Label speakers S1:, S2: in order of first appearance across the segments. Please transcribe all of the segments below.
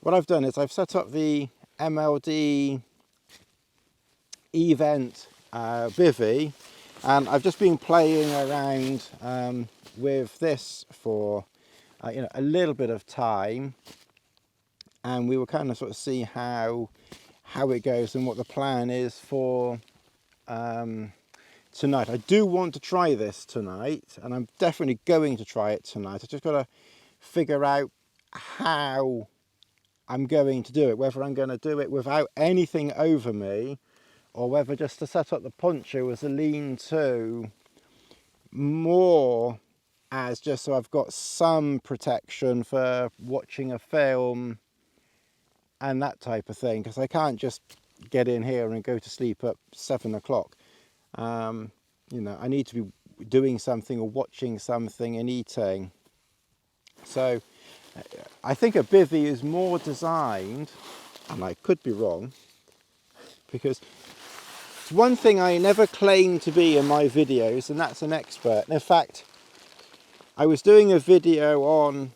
S1: what I've done is I've set up the MLD event bivvy, and I've just been playing around with this for a little bit of time, and we will kind of sort of see how it goes and what the plan is for tonight. I do want to try this tonight, and I'm definitely going to try it tonight. I just got to figure out how I'm going to do it, whether I'm going to do it without anything over me, or whether just to set up the poncho as a lean-to, more as just so I've got some protection for watching a film and that type of thing, because I can't just get in here and go to sleep at 7 o'clock. I need to be doing something or watching something and eating. So I think a bivvy is more designed, and I could be wrong, because it's one thing I never claim to be in my videos, and that's an expert. And in fact, I was doing a video on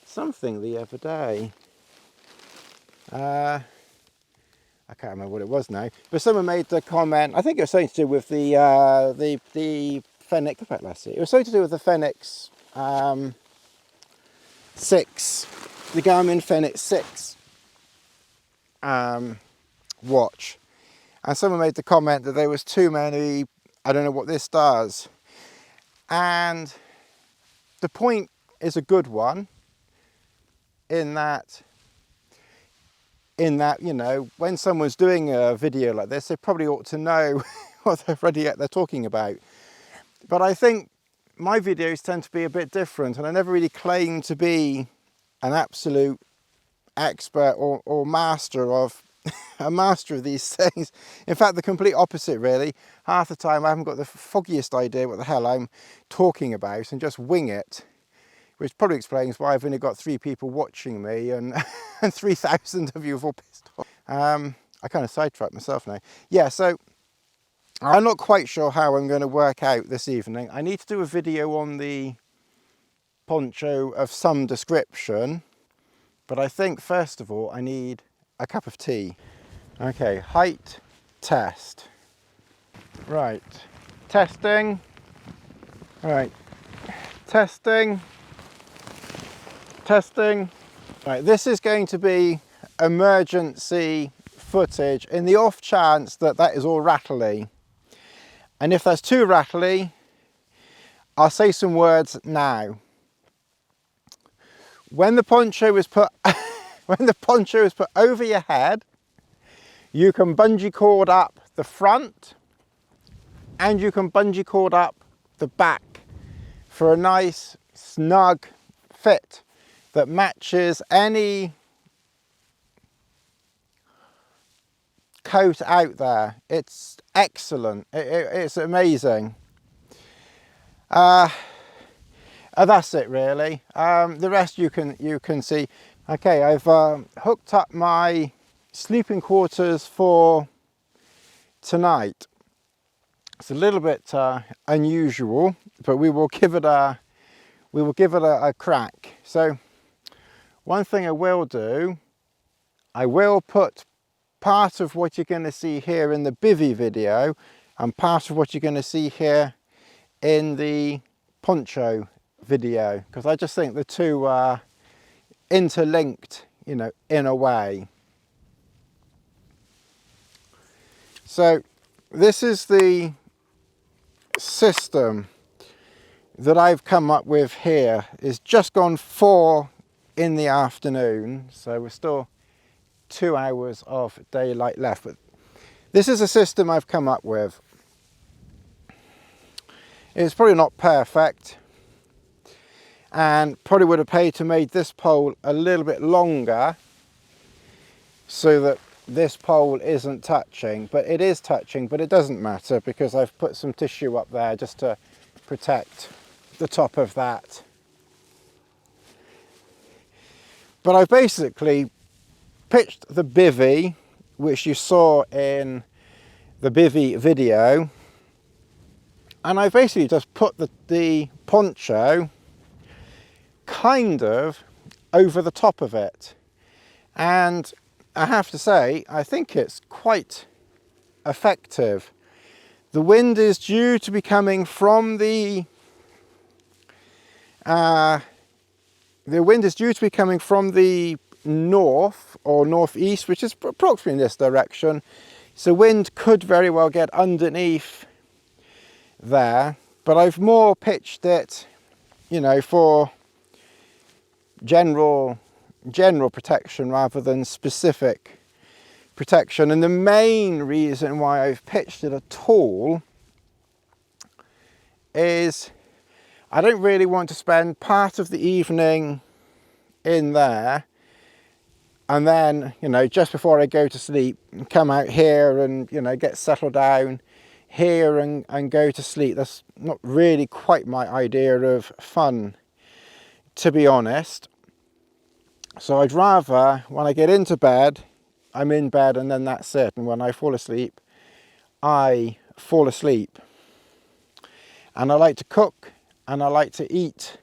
S1: something the other day. I can't remember what it was now, but someone made the comment. I think it was something to do with the Fenix. It was something to do with the Fenix 6, the Garmin Fenix 6 watch, and someone made the comment that there was too many. I don't know what this does, and the point is a good one. In that, when someone's doing a video like this, they probably ought to know what they're talking about. But I think my videos tend to be a bit different, and I never really claim to be an absolute expert or master of a master of these things. In fact, the complete opposite, really. Half the time I haven't got the foggiest idea what the hell I'm talking about and just wing it, which probably explains why I've only got 3 people watching me and 3,000 of you have all pissed off. I kind of sidetracked myself now. Yeah, so I'm not quite sure how I'm going to work out this evening. I need to do a video on the poncho of some description, but I think first of all I need a cup of tea. Okay, height test. Right, testing. Right, testing. Testing. Right, this is going to be emergency footage in the off chance that that is all rattly. And if that's too rattly, I'll say some words now. When the poncho is put over your head, you can bungee cord up the front and you can bungee cord up the back for a nice snug fit that matches any coat out there. It's excellent. It's amazing. That's it really. The rest you can see. Okay, I've hooked up my sleeping quarters for tonight. It's a little bit unusual, but we will give it a crack. So one thing I will do, I will put part of what you're going to see here in the bivvy video and part of what you're going to see here in the poncho video, because I just think the two are interlinked, in a way. So this is the system that I've come up with here. It's just gone 4 in the afternoon, so we're still 2 hours of daylight left, but this is a system I've come up with. It's probably not perfect, and probably would have paid to make this pole a little bit longer so that this pole isn't touching, but it is touching, but it doesn't matter because I've put some tissue up there just to protect the top of that. But I've basically pitched the bivvy, which you saw in the bivvy video, and I basically just put the poncho kind of over the top of it. And I have to say, I think it's quite effective. The wind is due to be coming from the north or northeast, which is approximately in this direction. So wind could very well get underneath there, but I've more pitched it, you know, for general protection rather than specific protection. And the main reason why I've pitched it at all is I don't really want to spend part of the evening in there and then, you know, just before I go to sleep, come out here and, you know, get settled down here and go to sleep. That's not really quite my idea of fun, to be honest. So I'd rather, when I get into bed, I'm in bed and then that's it. And when I fall asleep, I fall asleep. And I like to cook and I like to eat,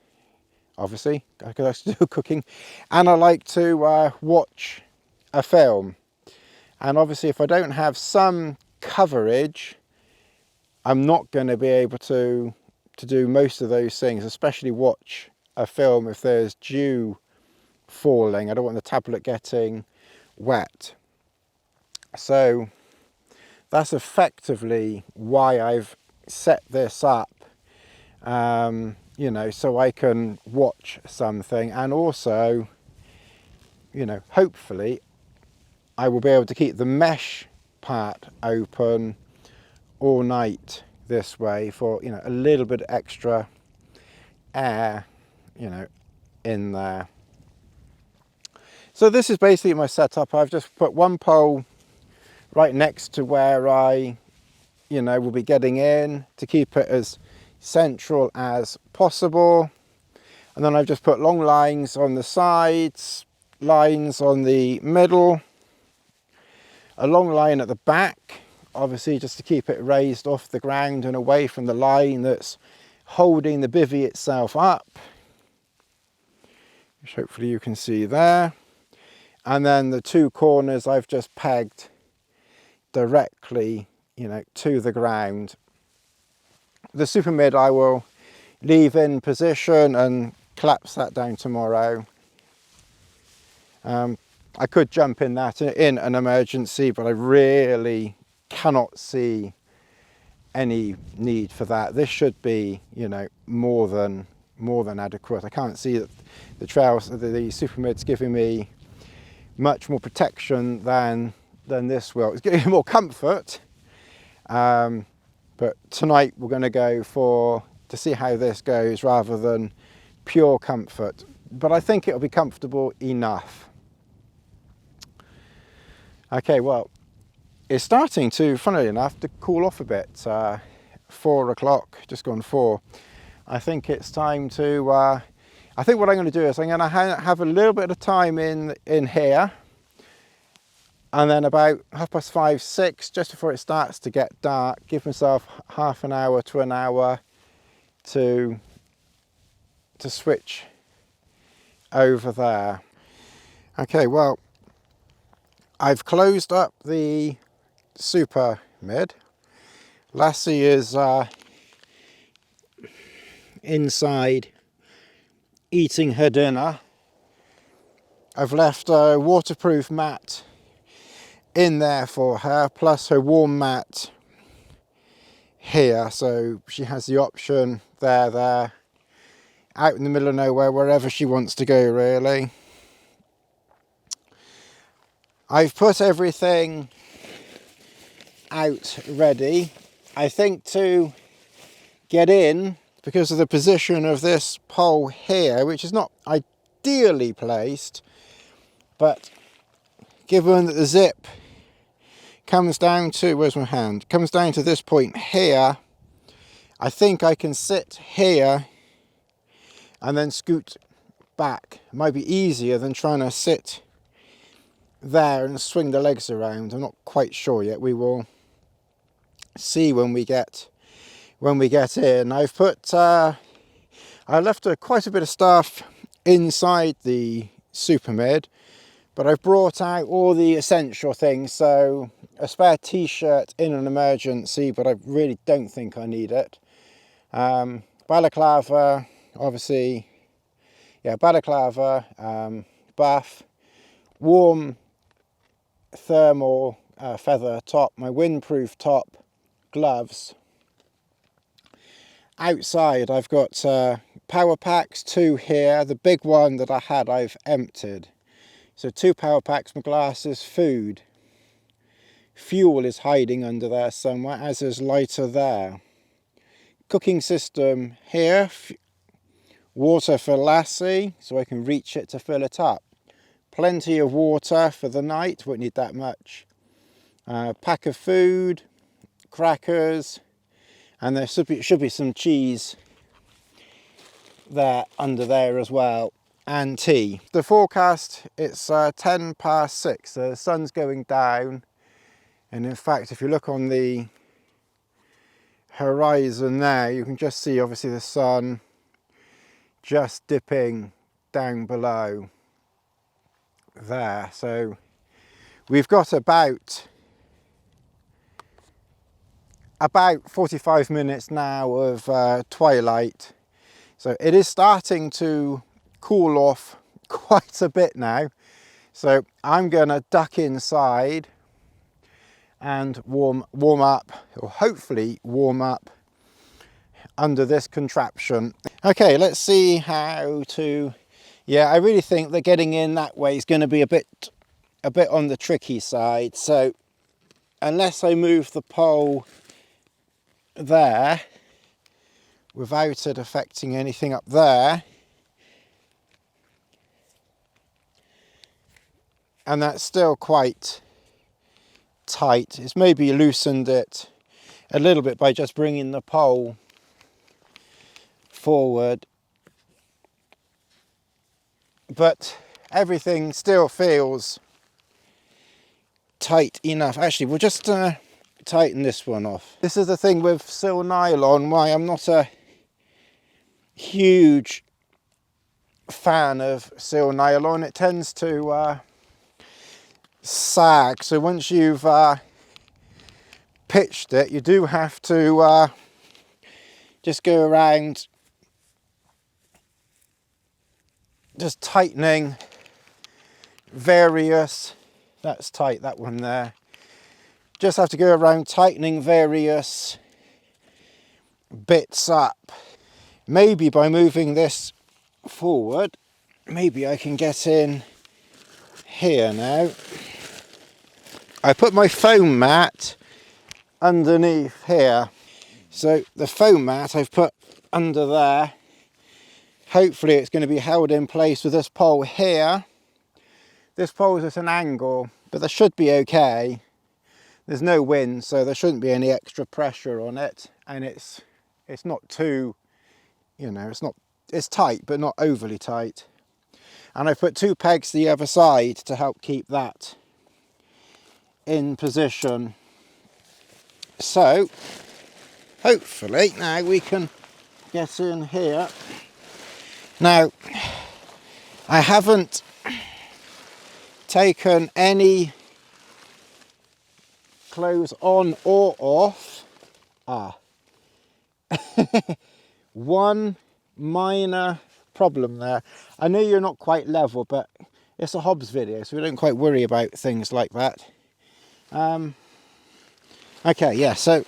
S1: obviously, because I still do cooking. And I like to watch a film. And obviously, if I don't have some coverage, I'm not going to be able to do most of those things, especially watch a film if there's dew falling. I don't want the tablet getting wet. So that's effectively why I've set this up, you know, so I can watch something, and also, you know, hopefully I will be able to keep the mesh part open all night this way for, you know, a little bit extra air, you know, in there. So this is basically my setup. I've just put one pole right next to where I, you know, will be getting in to keep it as central as possible. And then I've just put long lines on the sides, lines on the middle, a long line at the back, obviously just to keep it raised off the ground and away from the line that's holding the bivvy itself up, which hopefully you can see there. And then the two corners I've just pegged directly, you know, to the ground. The super mid I will leave in position and collapse that down tomorrow. I could jump in that in an emergency, but I really cannot see any need for that. This should be, you know, more than adequate. I can't see that the trails, the super mid's giving me much more protection than this will. It's giving me more comfort, but tonight we're going to go to see how this goes rather than pure comfort. But I think it'll be comfortable enough. Okay, well, it's starting to, funnily enough, to cool off a bit. 4 o'clock, just gone 4. I think it's time to, I think what I'm going to do is I'm going to have a little bit of time in here, and then about 5:30, 6, just before it starts to get dark, give myself half an hour to an hour to switch over there. Okay, well, I've closed up the super mid. Lassie is inside eating her dinner. I've left a waterproof mat in there for her, plus her warm mat here, so she has the option there, out in the middle of nowhere, wherever she wants to go, really. I've put everything out ready. I think to get in, because of the position of this pole here, which is not ideally placed, but given that the zip comes down to, where's my hand, comes down to this point here, I think I can sit here and then scoot back. It might be easier than trying to sit there and swing the legs around. I'm not quite sure yet. We will see when we get in. I've put I left quite a bit of stuff inside the super mid, But I've brought out all the essential things, so a spare t-shirt in an emergency, but I really don't think I need it. Balaclava, obviously, yeah, balaclava, buff, warm thermal feather top, my windproof top, gloves. Outside I've got power packs, 2 here. The big one that I had I've emptied. So 2 power packs, my glasses, food. Fuel is hiding under there somewhere, as is lighter there. Cooking system here. Water for Lassie, so I can reach it to fill it up. Plenty of water for the night, won't need that much. Pack of food, crackers, and there should be some cheese there under there as well, and tea. The forecast, it's 10 past 6, so the sun's going down, and in fact if you look on the horizon there, you can just see obviously the sun just dipping down below there. So we've got about 45 minutes now of twilight, so it is starting to cool off quite a bit now. So I'm gonna duck inside and warm up, or hopefully warm up under this contraption. Okay, let's see how to, yeah, I really think that getting in that way is going to be a bit on the tricky side. So unless I move the pole there without it affecting anything up there, and that's still quite tight. It's maybe loosened it a little bit by just bringing the pole forward, but everything still feels tight enough. Actually, we'll just tighten this one off. This is the thing with Sil nylon, why I'm not a huge fan of Sil nylon. It tends to sag, so once you've pitched it, you do have to just go around just tightening various, that's tight, that one there. Just have to go around tightening various bits up. Maybe by moving this forward, maybe I can get in here now. I put my foam mat underneath here. So the foam mat I've put under there. Hopefully it's going to be held in place with this pole here. This pole is at an angle, but that should be okay. There's no wind, so there shouldn't be any extra pressure on it, and it's not too, you know, it's tight but not overly tight. And I put 2 pegs the other side to help keep that in position. So hopefully now we can get in here. Now, I haven't taken any clothes on or off. One minor problem there. I know you're not quite level, but it's a Hobbs video, so we don't quite worry about things like that. Okay, yeah, so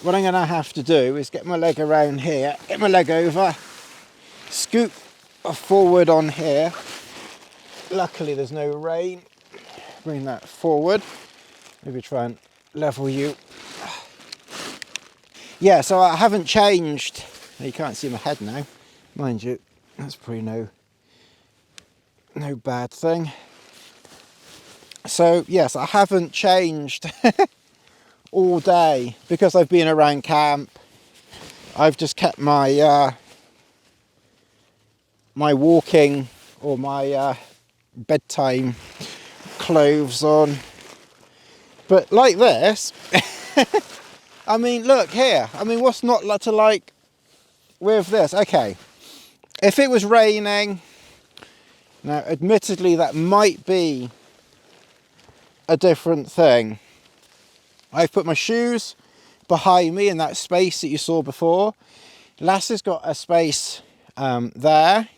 S1: what I'm going to have to do is get my leg around here, get my leg over, scoop forward on here. Luckily there's no rain. Bring that forward. Maybe try and level you. Yeah, so I haven't changed. You can't see my head now, mind you. That's probably no bad thing. So yes, I haven't changed all day because I've been around camp. I've just kept my my walking or my bedtime clothes on. But like this, I mean, look here. I mean, what's not to like with this? Okay, if it was raining, Now, admittedly, that might be a different thing. I've put my shoes behind me in that space that you saw before. Lassie's got a space there.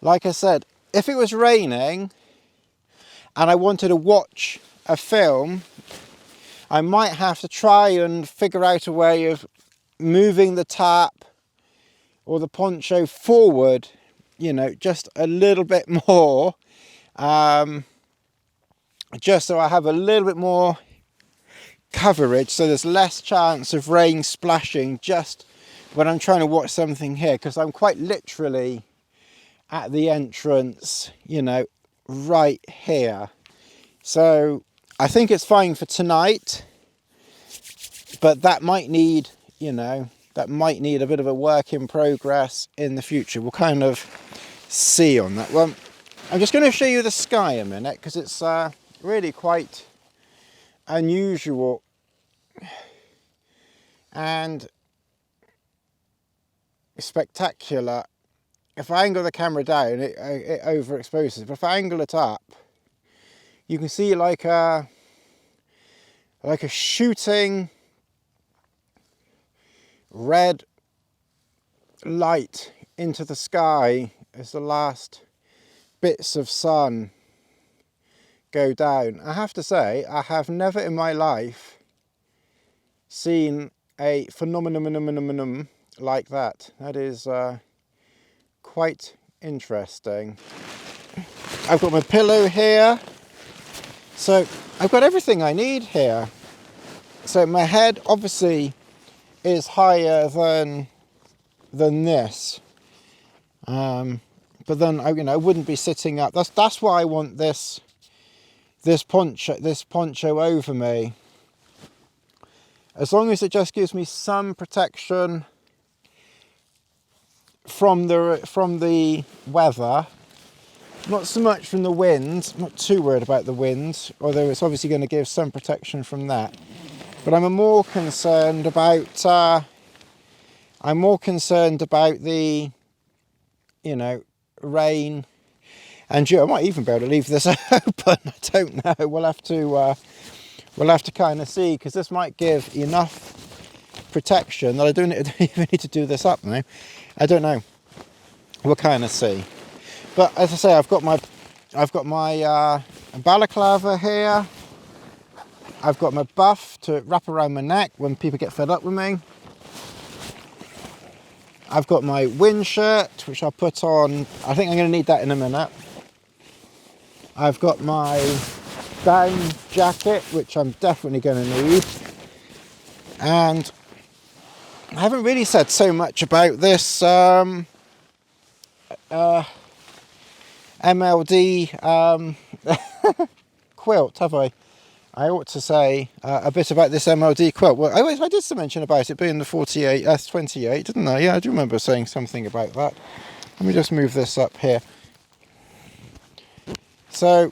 S1: Like I said, if it was raining and I wanted to watch a film, I might have to try and figure out a way of moving the tarp or the poncho forward, you know, just a little bit more, just so I have a little bit more coverage, so there's less chance of rain splashing just when I'm trying to watch something here, because I'm quite literally at the entrance, you know, right here. So I think it's fine for tonight, but that might need, you know, that might need a bit of a work in progress in the future. We'll kind of see on that one. I'm just going to show you the sky a minute, because it's really quite unusual and spectacular. If I angle the camera down, it overexposes, but if I angle it up, you can see like a shooting red light into the sky as the last bits of sun go down. I have to say, I have never in my life seen a phenomenon like that. That is quite interesting. I've got my pillow here, so I've got everything I need here. So my head obviously is higher than this, but then I wouldn't be sitting up. That's why I want this poncho over me. As long as it just gives me some protection from the weather, not so much from the wind. I'm not too worried about the wind, although it's obviously going to give some protection from that. But I'm more concerned about the, you know, rain and dew. I might even be able to leave this open. I don't know. We'll have to kind of see, because this might give enough protection that I don't even need to do this up now. I don't know. We'll kind of see. But as I say, I've got my balaclava here. I've got my buff to wrap around my neck when people get fed up with me. I've got my wind shirt, which I'll put on. I think I'm going to need that in a minute. I've got my down jacket, which I'm definitely going to need. And I haven't really said so much about this MLD quilt, have I? I ought to say a bit about this MLD quilt. Well, I did mention about it being the 28, didn't I? Yeah, I do remember saying something about that. Let me just move this up here. So,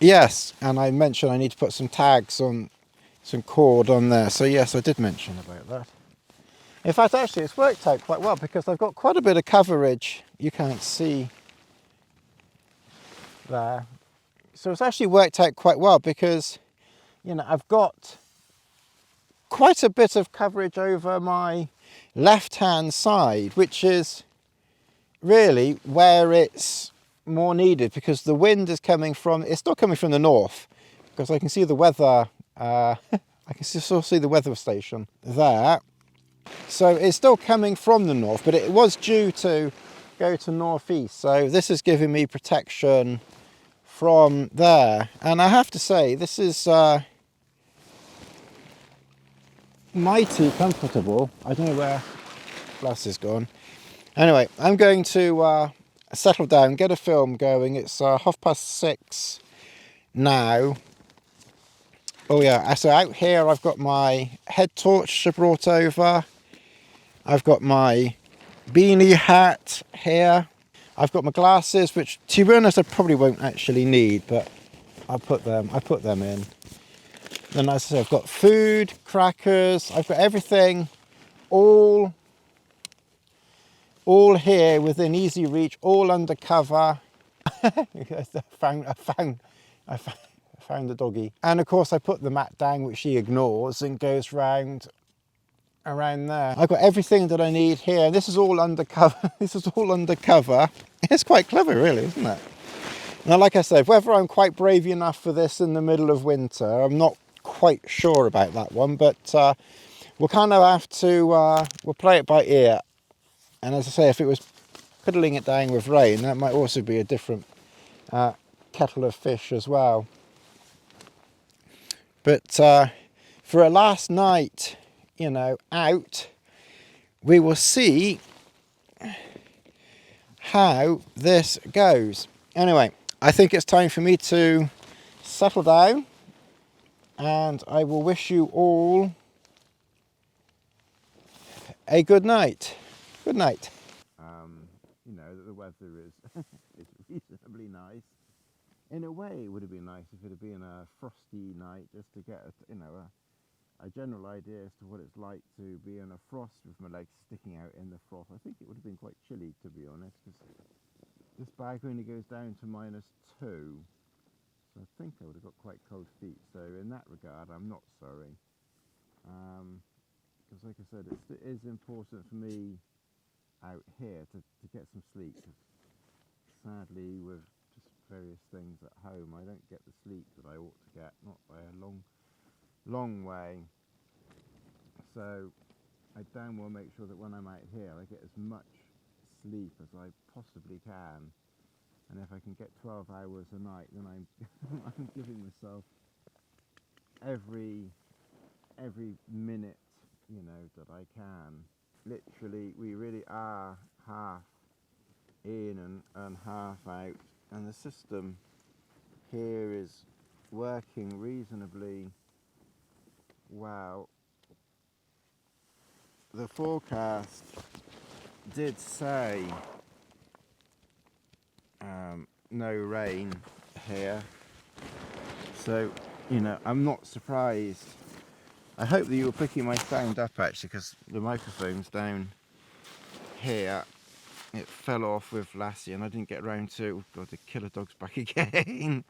S1: yes, and I mentioned I need to put some tags on, some cord on there. So yes, I did mention about that. In fact, actually, it's worked out quite well, because I've got quite a bit of coverage. You can't see there. So it's actually worked out quite well, because, you know, I've got quite a bit of coverage over my left-hand side, which is really where it's more needed, because the wind is coming from, it's not coming from the north, because I can see the weather, I can still see the weather station there. So it's still coming from the north, but it was due to go to northeast. So this is giving me protection from there. And I have to say, this is mighty comfortable. I don't know where Glass is gone. Anyway, I'm going to settle down, get a film going. It's 6:30 now. Oh yeah, so out here I've got my head torch brought over. I've got my beanie hat here. I've got my glasses, which to be honest I probably won't actually need, but I put them in. Then as I say, I've got food, crackers, I've got everything all all here within easy reach, all under cover. I found the doggy. And of course I put the mat down, which she ignores, and goes round around there. I've got everything that I need here. This is all under cover. This is all under cover. It's quite clever, really, isn't it? Now, like I said, whether I'm quite brave enough for this in the middle of winter, I'm not quite sure about that one, but we'll kind of have to, we'll play it by ear. And as I say, if it was piddling it down with rain, that might also be a different kettle of fish as well. But for a last night, you know, out, we will see how this goes. Anyway, I think it's time for me to settle down, and I will wish you all a good night. Good night. You know, the weather is reasonably nice. In a way, it would have been nice if it had been a frosty night, just to get a general idea as to what it's like to be in a frost with my legs sticking out in the froth. I think it would have been quite chilly, to be honest, because this bag only goes down to -2, so I think I would have got quite cold feet. So in that regard, I'm not sorry, because like I said, it is important for me out here to get some sleep. Sadly, with just various things at home, I don't get the sleep that I ought to get, not by a long way. So I damn well make sure that when I'm out here I get as much sleep as I possibly can, and if I can get 12 hours a night, then I'm I'm giving myself every minute, you know, that I can. Literally, we really are half in and half out, and the system here is working reasonably well. The forecast did say no rain here, so, you know, I'm not surprised. I hope that you were picking my sound up, actually, because the microphone's down here. It fell off with Lassie, and I didn't get round to, oh God, the killer dog's back again.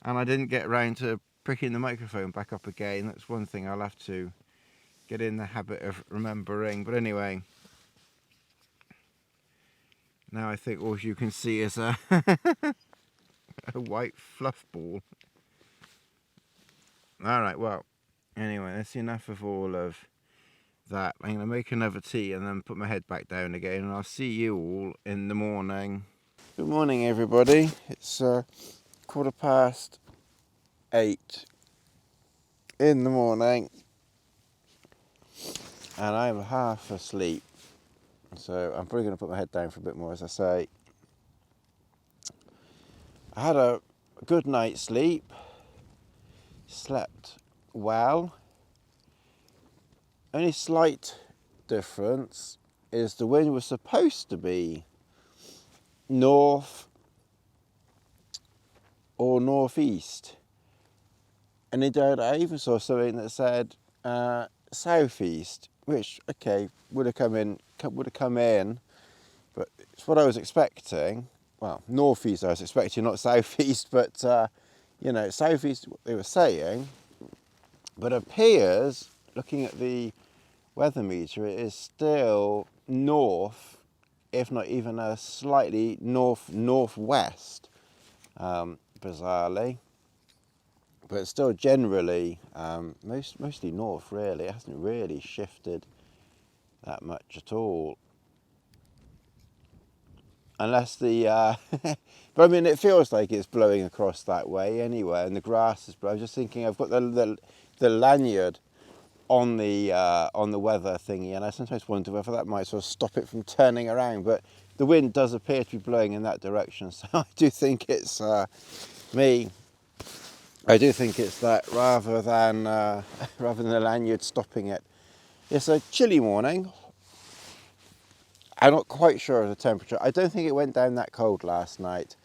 S1: And I didn't get round to pricking the microphone back up again. That's one thing I'll have to get in the habit of remembering. But anyway, now I think all you can see is a white fluff ball. Alright, well, anyway, that's enough of all of that. I'm going to make another tea and then put my head back down again, and I'll see you all in the morning. Good morning, everybody. It's 8:15 in the morning, and I'm half asleep, so I'm probably going to put my head down for a bit more. As I say, I had a good night's sleep, slept well. Only slight difference is the wind was supposed to be north or northeast, and indeed I even saw something that said southeast, which, okay, would have come in, but it's what I was expecting. Well, northeast I was expecting, not southeast, but you know, southeast they were saying, but it appears, looking at the weather meter, it is still north, if not even a slightly northwest, bizarrely, but it's still generally mostly north, really. It hasn't really shifted that much at all, unless the but I mean, it feels like it's blowing across that way anyway, and the grass is blowing. I'm just thinking, I've got the lanyard on the weather thingy, and I sometimes wonder whether that might sort of stop it from turning around, but the wind does appear to be blowing in that direction, so I do think it's I do think it's that rather than the lanyard stopping it. It's a chilly morning. I'm not quite sure of the temperature. I don't think it went down that cold last night.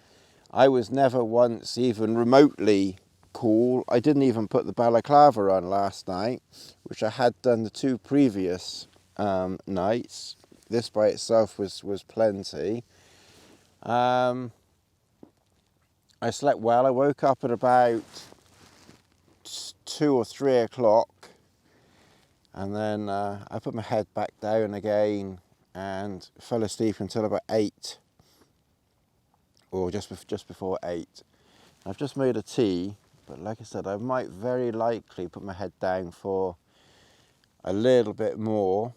S1: I was never once even remotely cool. I didn't even put the balaclava on last night, which I had done the 2 previous nights. this by itself was plenty. I slept well. I woke up at about 2 or 3 o'clock, and then I put my head back down again and fell asleep until about 8, or just before 8. I've just made a tea, but like I said, I might very likely put my head down for a little bit more.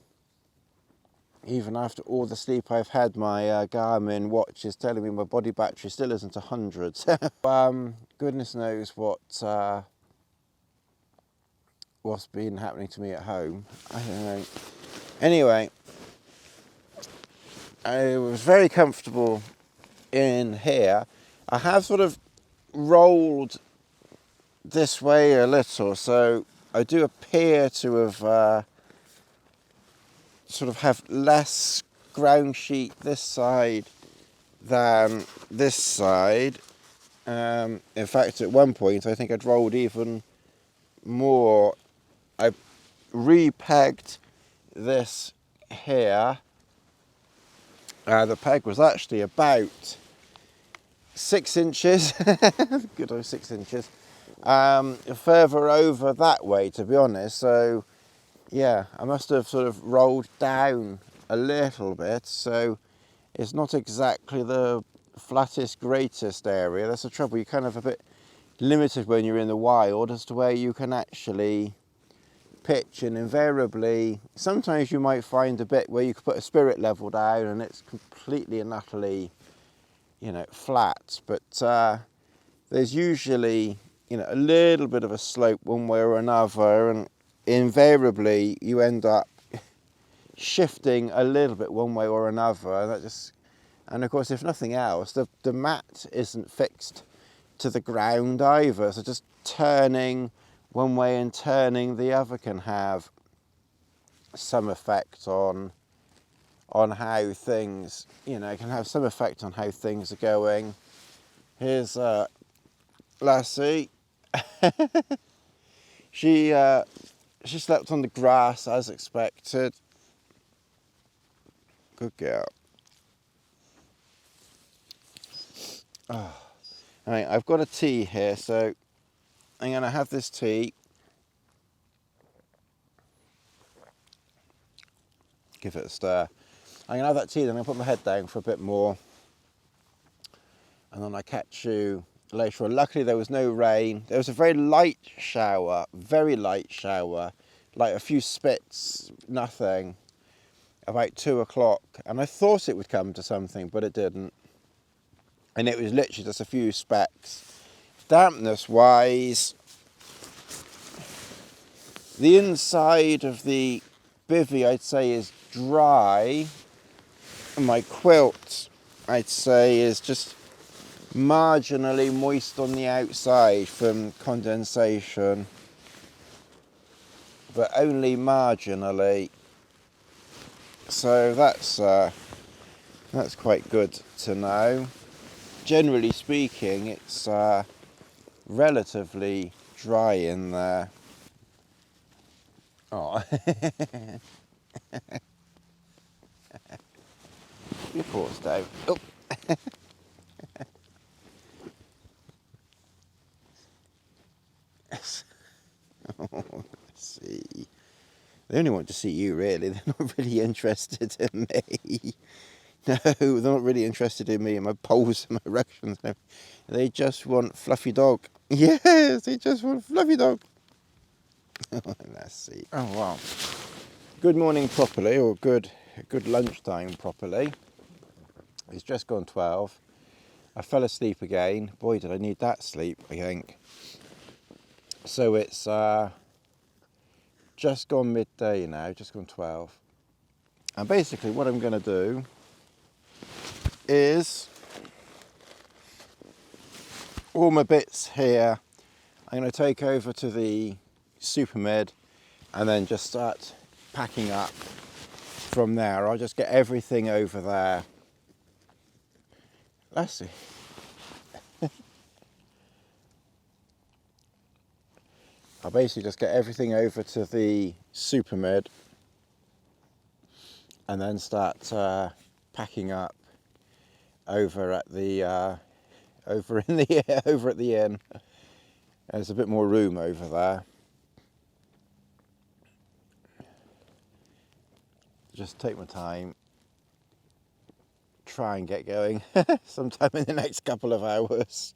S1: Even after all the sleep I've had, my Garmin watch is telling me my body battery still isn't 100. Goodness knows what's been happening to me at home. I don't know. Anyway, I was very comfortable in here. I have sort of rolled this way a little, so I do appear to have sort of have less ground sheet this side than this side. In fact, at one point I think I'd rolled even more. I re-pegged this here. The peg was actually about 6 inches, good old 6 inches, further over that way, to be honest. So yeah, I must have sort of rolled down a little bit, so it's not exactly the flattest, greatest area. That's the trouble, you're kind of a bit limited when you're in the wild as to where you can actually pitch, and invariably sometimes you might find a bit where you could put a spirit level down and it's completely and utterly, you know, flat, but there's usually, you know, a little bit of a slope one way or another, and invariably you end up shifting a little bit one way or another, and that just, and of course if nothing else, the mat isn't fixed to the ground either, so just turning one way and turning the other can have some effect on how things, you know, can have some effect on how things are going. Here's Lassie. She slept on the grass as expected. Good girl. Oh. Right, I've got a tea here, so I'm going to have this tea. Give it a stir. I'm going to have that tea, then I'm going to put my head down for a bit more. And then I catch you later on. Luckily there was no rain. There was a very light shower, like a few spits, nothing, about 2 o'clock. And I thought it would come to something, but it didn't. And it was literally just a few specks. Dampness wise, the inside of the bivvy I'd say is dry. And my quilt I'd say is just marginally moist on the outside from condensation, but only marginally. So that's quite good to know. Generally speaking, it's relatively dry in there. Oh, your paws down. Oh. Oh, let's see. They only want to see you, really. They're not really interested in me. No, they're not really interested in me and my poles and my erections. No. They just want Fluffy Dog. Yes, they just want Fluffy Dog. Let's see. Oh, wow. Good morning properly, or good lunchtime properly. It's just gone 12. I fell asleep again. Boy, did I need that sleep, I think. So it's just gone midday now, just gone 12. And basically what I'm going to do is all my bits here I'm going to take over to the super mid and then just start packing up from there. I'll just get everything over there. Let's see. I'll basically just get everything over to the super mid and then start packing up over at the over at the inn. There's a bit more room over there. Just take my time, try and get going sometime in the next couple of hours.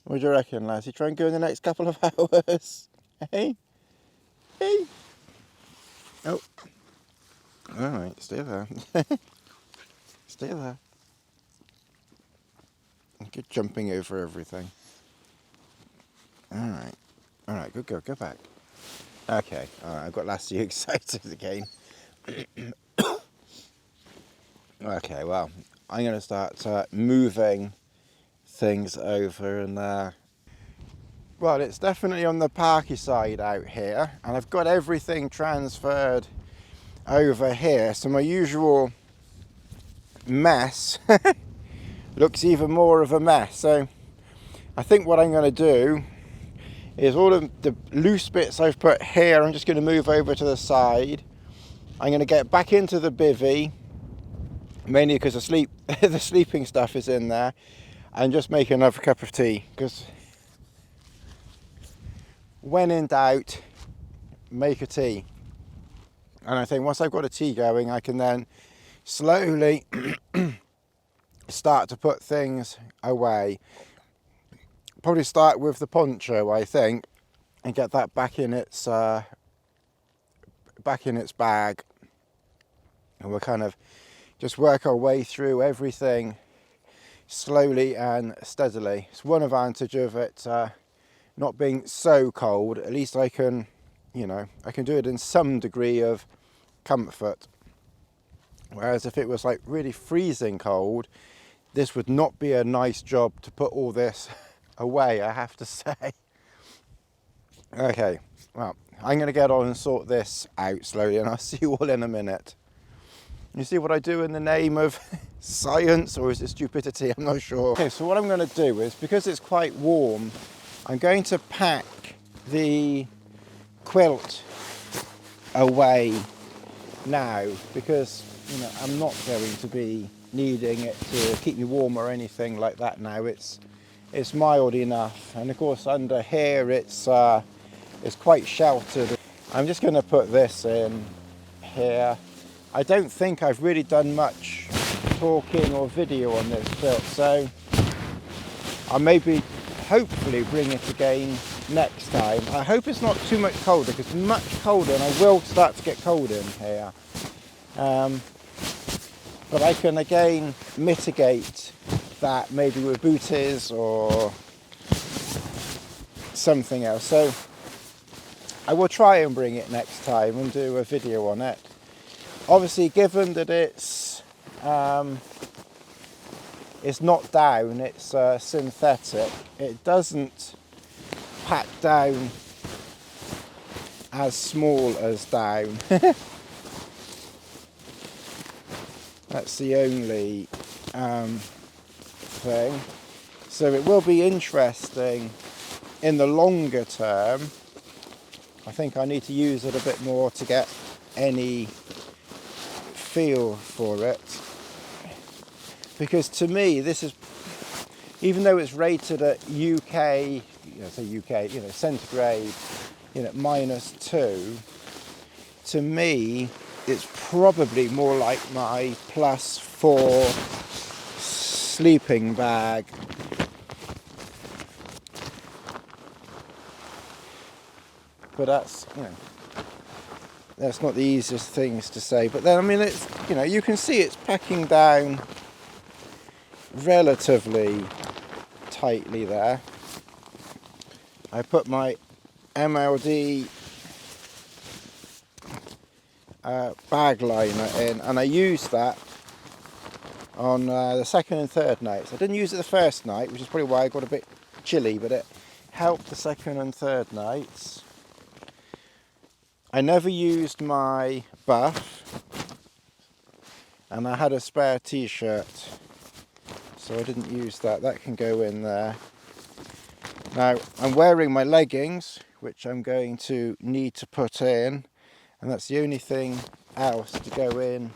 S1: What do you reckon, lads? You try and go in the next couple of hours? Hey? Hey? Oh. Alright, stay there. Stay there. Good jumping over everything. Alright. Alright, good girl, go back. Okay, alright, I've got Lassie excited again. Okay, well, I'm going to start moving things over and well, it's definitely on the parky side out here, and I've got everything transferred over here, so my usual mess looks even more of a mess. So I think what I'm going to do is all of the loose bits I've put here, I'm just going to move over to the side. I'm going to get back into the bivvy, mainly because the sleeping stuff is in there, and just make another cup of tea, because when in doubt, make a tea. And I think once I've got a tea going, I can then slowly start to put things away. Probably start with the poncho, I think, and get that back in its bag, and we'll kind of just work our way through everything slowly and steadily. It's one advantage of it not being so cold. At least I can, you know, I can do it in some degree of comfort. Whereas if it was like really freezing cold, this would not be a nice job to put all this away, I have to say. Okay, well, I'm going to get on and sort this out slowly, and I'll see you all in a minute. You see what I do in the name of science, or is it stupidity? I'm not sure. Okay, so what I'm going to do is, because it's quite warm, I'm going to pack the quilt away now, because, you know, I'm not going to be needing it to keep me warm or anything like that now. It's mild enough, and of course under here it's quite sheltered. I'm just going to put this in here. I don't think I've really done much talking or video on this quilt, so I'll maybe hopefully bring it again next time. I hope it's not too much colder, because it's much colder and I will start to get cold in here. But I can again mitigate that maybe with booties or something else. So I will try and bring it next time and do a video on it. Obviously, given that it's not down, it's synthetic, it doesn't pack down as small as down. That's the only thing. So it will be interesting in the longer term. I think I need to use it a bit more to get any feel for it, because to me this is, even though it's rated at UK, centigrade, -2, to me it's probably more like my +4 sleeping bag. But that's, that's not the easiest things to say. But then, I mean, it's, you can see it's packing down relatively tightly there. I put my MLD bag liner in, and I used that on the second and third nights. I didn't use it the first night, which is probably why I got a bit chilly, but it helped the second and third nights. I never used my buff, and I had a spare t-shirt, so I didn't use that. That can go in there. Now I'm wearing my leggings, which I'm going to need to put in, and that's the only thing else to go in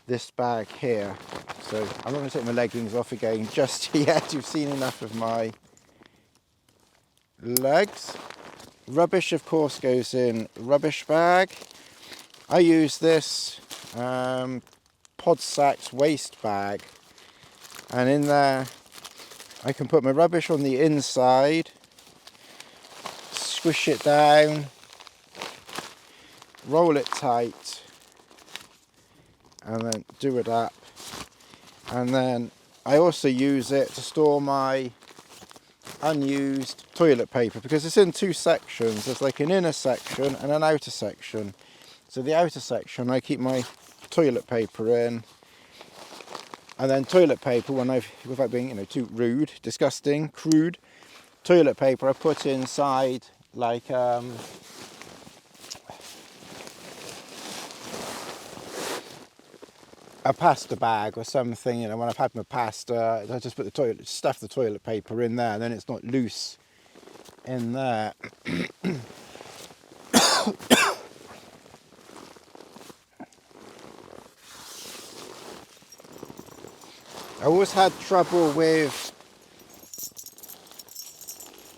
S1: this bag here. So I'm not going to take my leggings off again just yet. You've seen enough of my legs. Rubbish, of course, goes in rubbish bag. I use this Pod Sacks waste bag, and in there I can put my rubbish on the inside, squish it down, roll it tight, and then do it up. And then I also use it to store my unused toilet paper, because it's in two sections. There's like an inner section and an outer section. So the outer section I keep my toilet paper in, and then toilet paper, when without being too rude, disgusting, crude, toilet paper I put inside like a pasta bag or something. When I've had my pasta, I just put stuff the toilet paper in there, and then it's not loose in there. I always had trouble with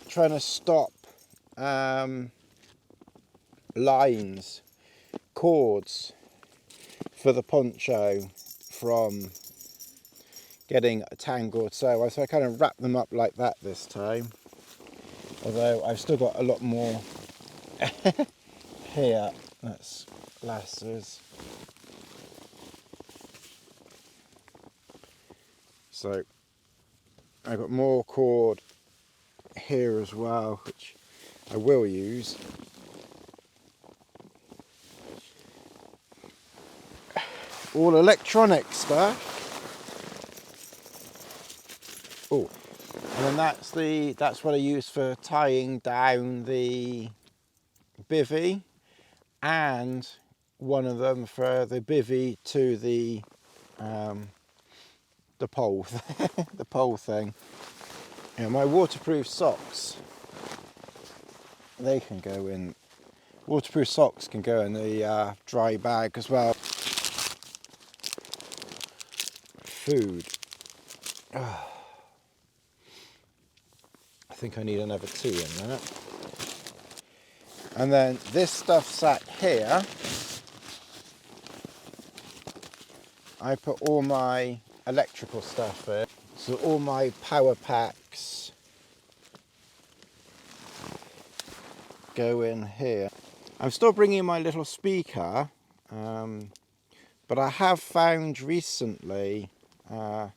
S1: trying to stop cords for the poncho from getting tangled, so I kind of wrap them up like that this time, although I've still got a lot more here. That's lasers. So I've got more cord here as well, which I will use. All electronic stuff. Oh, and then that's what I use for tying down the bivvy, and one of them for the bivvy to the pole, the pole thing. My waterproof socks, they can go in. Waterproof socks can go in the dry bag as well. Food. I think I need another tea in that. And then this stuff sat here, I put all my electrical stuff in. So all my power packs go in here. I'm still bringing my little speaker, but I have found recently that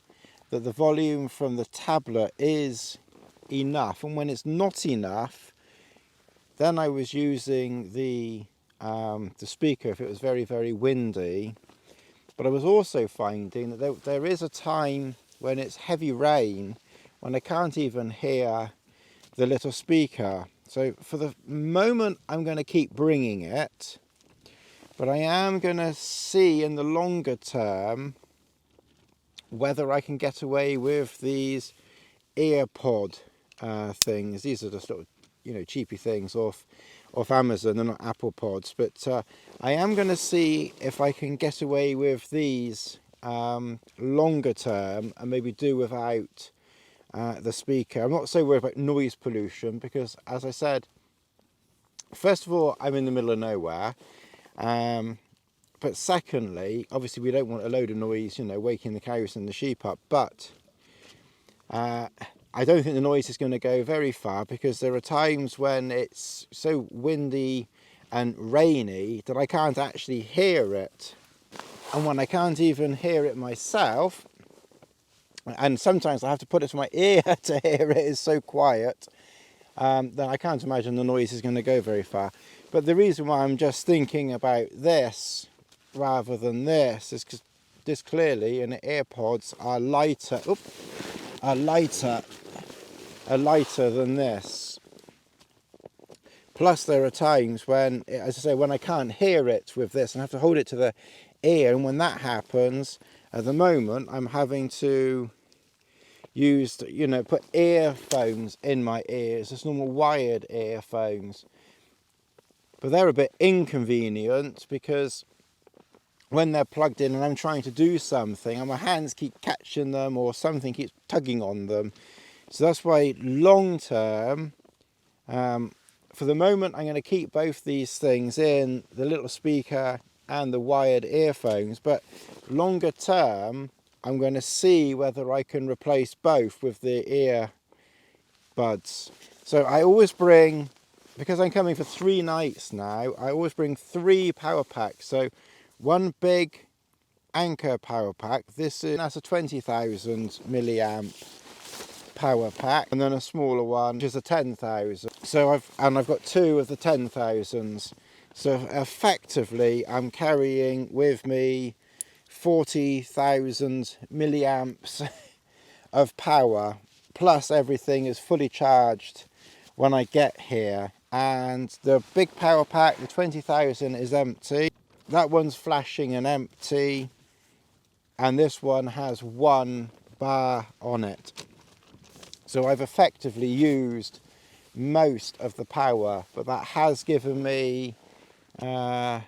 S1: the volume from the tablet is enough, and when it's not enough, then I was using the speaker if it was very, very windy. But I was also finding that there is a time when it's heavy rain when I can't even hear the little speaker. So for the moment I'm going to keep bringing it, but I am going to see in the longer term whether I can get away with these earpod things. These are just sort of cheapy things off Amazon. They're not Apple Pods, but I am going to see if I can get away with these longer term and maybe do without the speaker. I'm not so worried about noise pollution because, as I said, first of all, I'm in the middle of nowhere, but secondly, obviously we don't want a load of noise, waking the cows and the sheep up, but I don't think the noise is going to go very far, because there are times when it's so windy and rainy that I can't actually hear it. And when I can't even hear it myself, and sometimes I have to put it to my ear to hear it, it's so quiet, then I can't imagine the noise is going to go very far. But the reason why I'm just thinking about this rather than this is because this clearly, and the AirPods are lighter. Are lighter than this. Plus there are times when, as I say, when I can't hear it with this and I have to hold it to the ear, and when that happens, at the moment I'm having to use, put earphones in my ears, just normal wired earphones. But they're a bit inconvenient because when they're plugged in and I'm trying to do something and my hands keep catching them or something keeps tugging on them. So that's why long term, for the moment, I'm going to keep both these things in, the little speaker and the wired earphones, but longer term, I'm going to see whether I can replace both with the earbuds. So I always bring, because I'm coming for 3 nights now, I always bring 3 power packs. So one big Anchor power pack, that's a 20,000 milliamp power pack, and then a smaller one which is a 10,000. So I've got 2 of the 10,000s. So effectively I'm carrying with me 40,000 milliamps of power, plus everything is fully charged when I get here. And the big power pack, the 20,000, is empty. That one's flashing and empty, and this one has 1 bar on it. So I've effectively used most of the power, but that has given me, you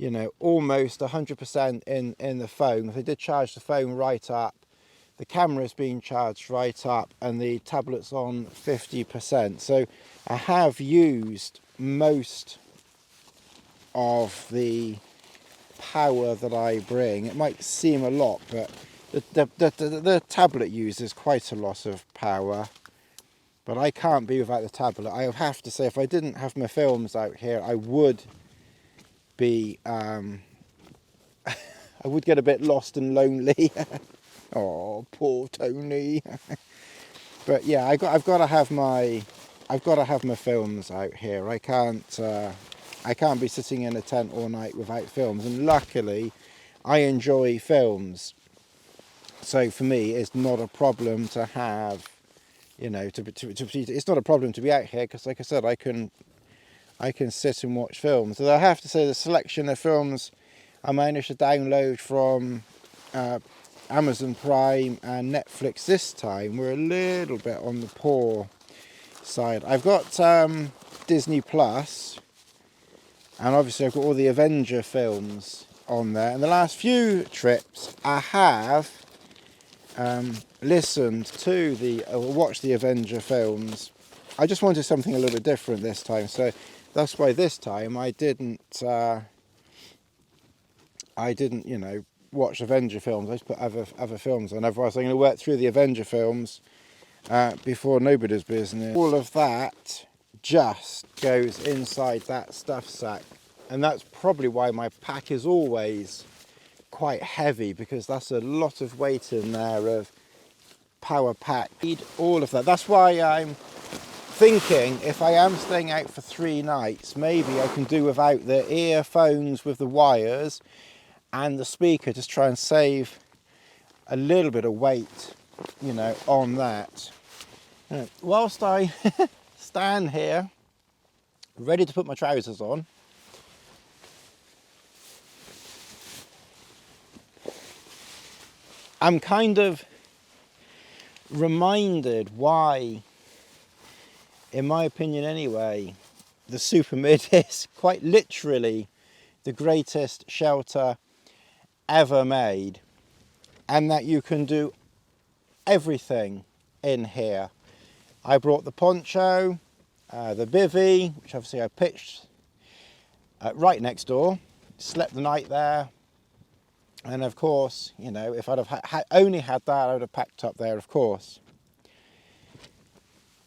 S1: know, almost 100% in the phone. If I did charge the phone right up, the camera's been charged right up, and the tablet's on 50%. So I have used most of the power that I bring. It might seem a lot, but the tablet uses quite a lot of power, but I can't be without the tablet. I have to say, if I didn't have my films out here, I would be I would get a bit lost and lonely. Oh, poor Tony. But yeah, I've got to have my films out here. I can't be sitting in a tent all night without films, and luckily I enjoy films. So for me, it's not a problem to have, you know, it's not a problem to be out here, because like I said, I can sit and watch films. So I have to say, the selection of films I managed to download from Amazon Prime and Netflix this time were a little bit on the poor side. I've got Disney Plus, and obviously I've got all the Avenger films on there. And the last few trips I have listened to watched the Avenger films. I just wanted something a little bit different this time, so that's why this time I didn't you know, watch Avenger films. I just put other films on. Otherwise I'm going to work through the Avenger films before nobody's business. All of that just goes inside that stuff sack, and that's probably why my pack is always quite heavy, because that's a lot of weight in there of power pack. Need all of that. That's why I'm thinking, if I am staying out for 3 nights, maybe I can do without the earphones with the wires and the speaker, just try and save a little bit of weight, you know, on that. Whilst I stand here ready to put my trousers on, I'm kind of reminded why, in my opinion anyway, the Super Mid is quite literally the greatest shelter ever made, and that you can do everything in here. I brought the poncho, the bivvy, which obviously I pitched right next door, slept the night there, and of course, you know, if I'd have only had that, I would have packed up there, of course.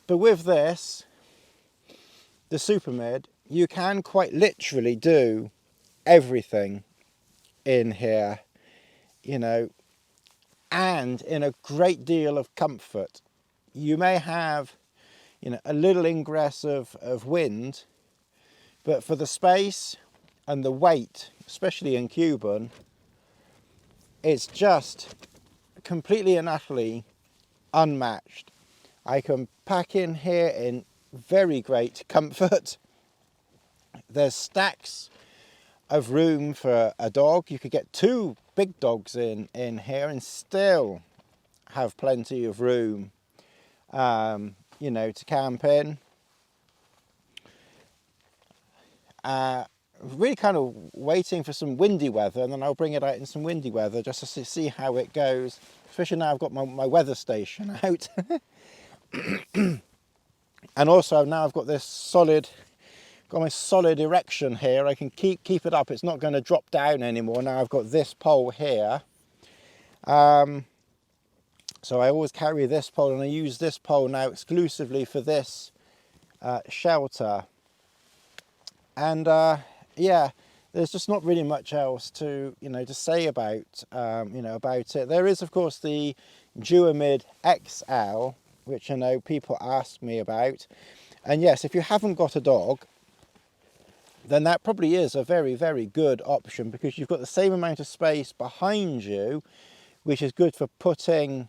S1: But with this, the Super Mid, you can quite literally do everything in here, you know, and in a great deal of comfort. You may have, you know, a little ingress of wind, but for the space and the weight, especially in Cuban, it's just completely and utterly unmatched. I can pack in here in very great comfort. There's stacks of room for a dog. You could get 2 big dogs in here and still have plenty of room, you know, to camp in. really kind of waiting for some windy weather, and then I'll bring it out in some windy weather just to see how it goes, especially now I've got my weather station out. And also now I've got this got my solid erection here. I can keep it up. It's not going to drop down anymore. Now I've got this pole here. So I always carry this pole, and I use this pole now exclusively for this shelter. And yeah, there's just not really much else to to say about about it. There is of course the Duomid XL, which I know people ask me about. And yes, if you haven't got a dog, then that probably is a very, very good option, because you've got the same amount of space behind you, which is good for putting,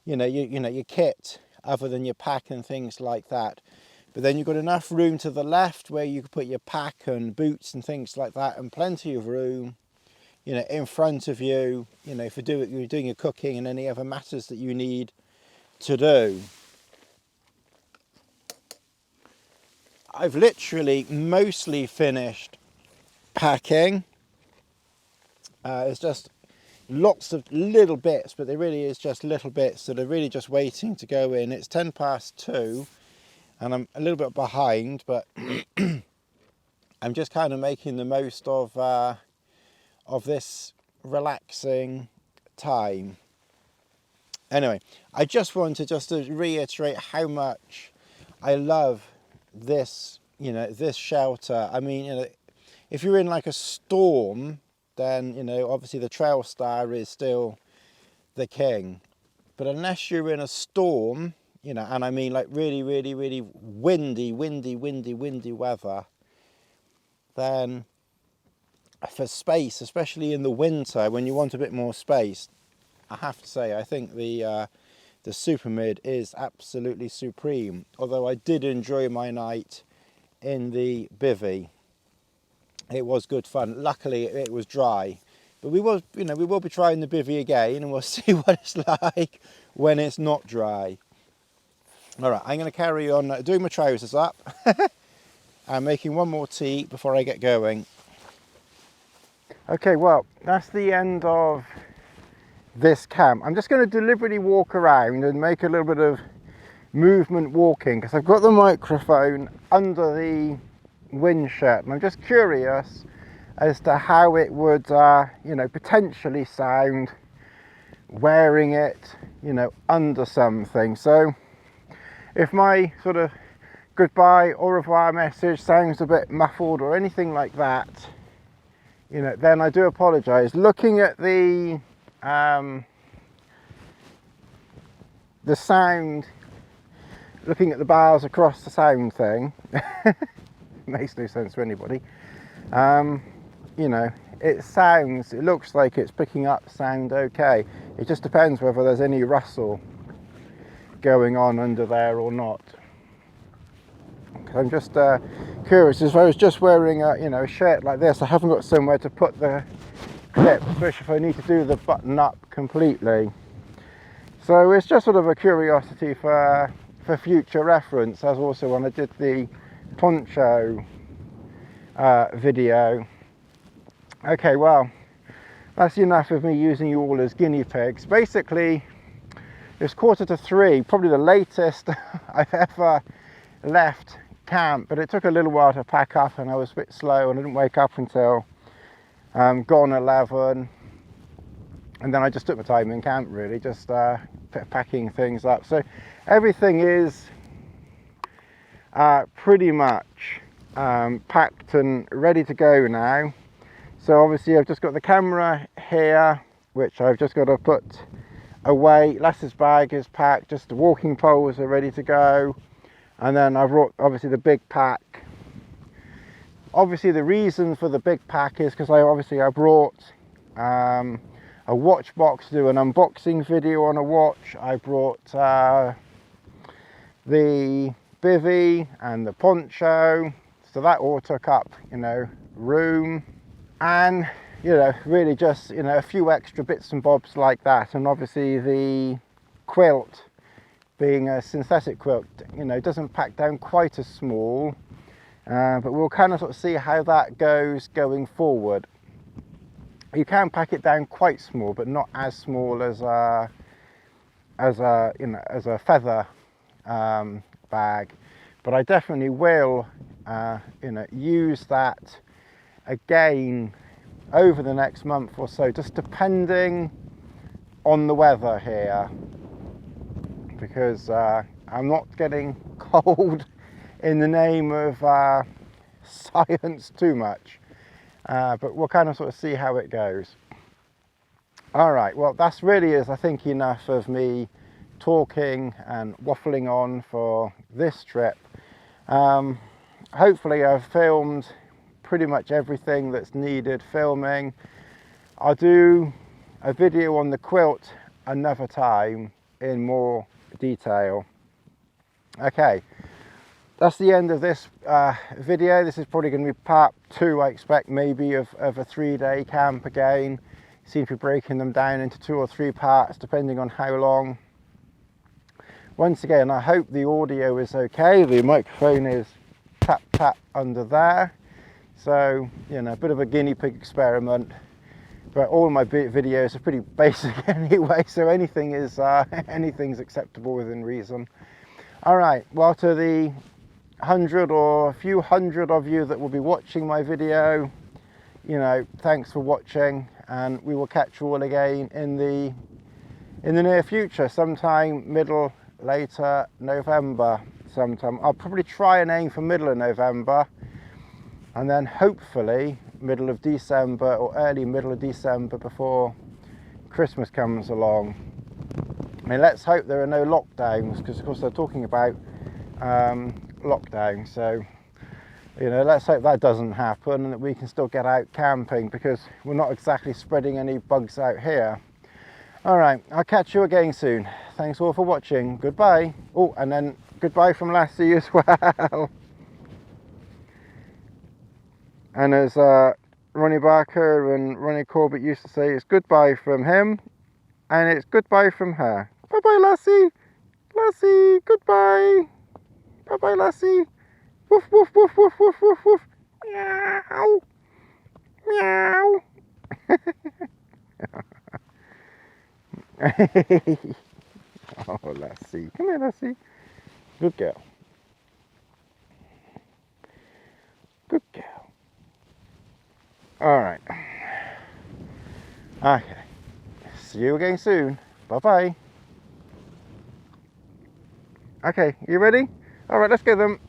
S1: your kit other than your pack and things like that. But then you've got enough room to the left where you can put your pack and boots and things like that, and plenty of room, in front of you, for you're doing your cooking and any other matters that you need to do. I've literally mostly finished packing. It's just lots of little bits, but there really is just little bits that are really just waiting to go in. It's 2:10, and I'm a little bit behind, but I'm just kind of making the most of this relaxing time. Anyway, I just wanted to reiterate how much I love this this shelter. I mean, if you're in like a storm, then obviously the Trail Star is still the king. But unless you're in a storm, and I mean like really, really, really windy weather, then for space, especially in the winter when you want a bit more space, I have to say I think the Super Mid is absolutely supreme. Although I did enjoy my night in the bivvy. It was good fun. Luckily it was dry, but we will be trying the bivvy again, and we'll see what it's like when it's not dry. All right, I'm going to carry on doing my trousers up and making one more tea before I get going. Okay, well, that's the end of this camp. I'm just going to deliberately walk around and make a little bit of movement walking, because I've got the microphone under the wind shirt, and I'm just curious as to how it would potentially sound wearing it under something. So if my sort of goodbye au revoir message sounds a bit muffled or anything like that, then I do apologize. Looking at the sound, looking at the bars across the sound thing, makes no sense to anybody. It looks like it's picking up sound okay. It just depends whether there's any rustle going on under there or not. I'm just curious. If I was just wearing a shirt like this, I haven't got somewhere to put the clip, especially if I need to do the button up completely. So it's just sort of a curiosity for future reference, as also when I did the poncho video. Okay, well, that's enough of me using you all as guinea pigs. Basically, it's 2:45, probably the latest I've ever left camp, but it took a little while to pack up, and I was a bit slow, and I didn't wake up until gone 11, and then I just took my time in camp, really, just packing things up. So everything is pretty much packed and ready to go now. So obviously I've just got the camera here, which I've just got to put away. Lass's bag is packed, just the walking poles are ready to go, and then I've brought obviously the big pack. Obviously the reason for the big pack is because I brought a watch box to do an unboxing video on a watch. I brought the bivvy and the poncho, so that all took up room, and really just a few extra bits and bobs like that. And obviously the quilt, being a synthetic quilt, doesn't pack down quite as small But we'll kind of sort of see how that goes going forward. You can pack it down quite small, but not as small as a feather bag. But I definitely will use that again over the next month or so, just depending on the weather here, because I'm not getting cold in the name of science too much. But we'll kind of sort of see how it goes. All right, well, that's really is, I think, enough of me talking and waffling on for this trip. Hopefully I've filmed pretty much everything that's needed filming. I'll do a video on the quilt another time in more detail. Okay, that's the end of this video. This is probably going to be part 2, I expect, maybe of a 3-day camp again. Seem to be breaking them down into 2 or 3 parts depending on how long. Once again, I hope the audio is okay. The microphone is tap tap under there, so a bit of a guinea pig experiment, but all my videos are pretty basic anyway, so anything's acceptable within reason. All right, well, to the 100 or a few hundred of you that will be watching my video, thanks for watching, and we will catch you all again in the near future, sometime later November sometime. I'll probably try and aim for middle of November, and then hopefully middle of December or early middle of December before Christmas comes along. I mean, let's hope there are no lockdowns, because of course they're talking about lockdown, so let's hope that doesn't happen and that we can still get out camping, because we're not exactly spreading any bugs out here. All right, I'll catch you again soon. Thanks all for watching. Goodbye. Oh, and then goodbye from Lassie as well. And as Ronnie Barker and Ronnie Corbett used to say, it's goodbye from him and it's goodbye from her. Bye-bye, Lassie. Lassie, goodbye. Bye-bye, Lassie. Woof, woof, woof, woof, woof, woof, woof. Meow. Meow. Oh, Lassie. Come here, Lassie. Good girl. Good girl. All right. Okay. See you again soon. Bye-bye. Okay, you ready? All right, let's go then.